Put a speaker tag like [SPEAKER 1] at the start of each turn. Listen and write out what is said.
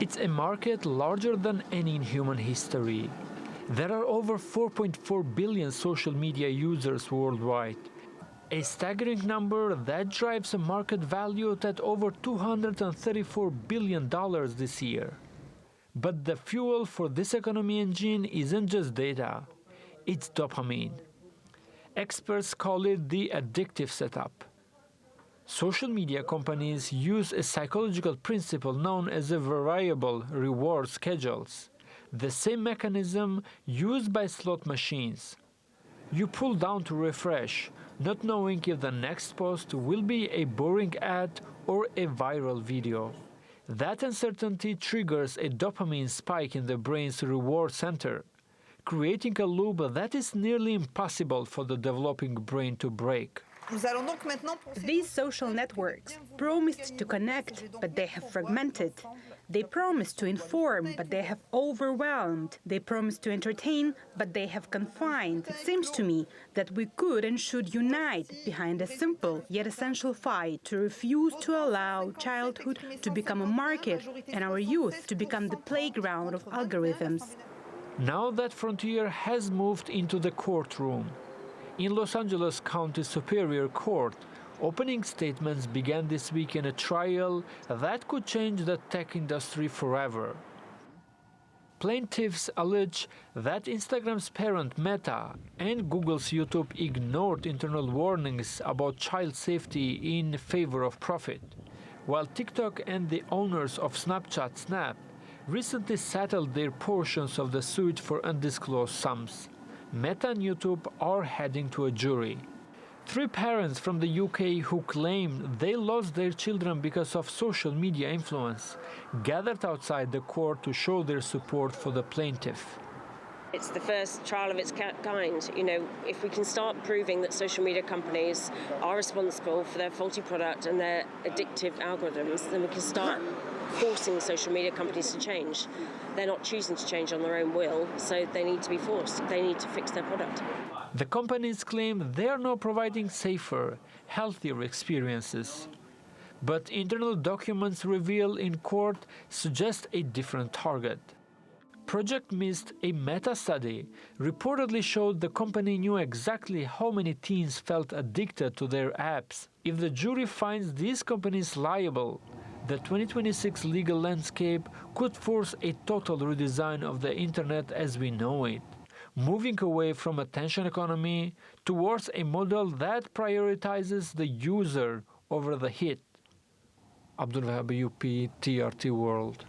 [SPEAKER 1] It's a market larger than any in human history. There are over 4.4 billion social media users worldwide, a staggering number that drives a market value at over $234 billion this year. But the fuel for this economy engine isn't just data, it's dopamine. Experts call it the addictive setup. Social media companies use a psychological principle known as a variable reward schedules, the same mechanism used by slot machines. You pull down to refresh, not knowing if the next post will be a boring ad or a viral video. That uncertainty triggers a dopamine spike in the brain's reward center, creating a loop that is nearly impossible for the developing brain to break.
[SPEAKER 2] These social networks promised to connect, but they have fragmented. They promised to inform, but they have overwhelmed. They promised to entertain, but they have confined. It seems to me that we could and should unite behind a simple yet essential fight to refuse to allow childhood to become a market and our youth to become the playground of algorithms.
[SPEAKER 1] Now that frontier has moved into the courtroom. In Los Angeles County Superior Court, opening statements began this week in a trial that could change the tech industry forever. Plaintiffs allege that Instagram's parent Meta and Google's YouTube ignored internal warnings about child safety in favor of profit, while TikTok and the owners of Snapchat Snap recently settled their portions of the suit for undisclosed sums. Meta and YouTube are heading to a jury. 3 parents from the UK who claimed they lost their children because of social media influence gathered outside the court to show their support for the plaintiff.
[SPEAKER 3] It's the first trial of its kind. You know, if we can start proving that social media companies are responsible for their faulty product and their addictive algorithms, then we can start forcing social media companies to change. They're not choosing to change on their own will, so they need to be forced. They need to fix their product.
[SPEAKER 1] The companies claim they are now providing safer, healthier experiences. But internal documents revealed in court suggest a different target. Project Mist, a meta-study, reportedly showed the company knew exactly how many teens felt addicted to their apps. If the jury finds these companies liable, the 2026 legal landscape could force a total redesign of the internet as we know it, moving away from attention economy towards a model that prioritizes the user over the hit. Abdulvehab Ejupi, TRT World.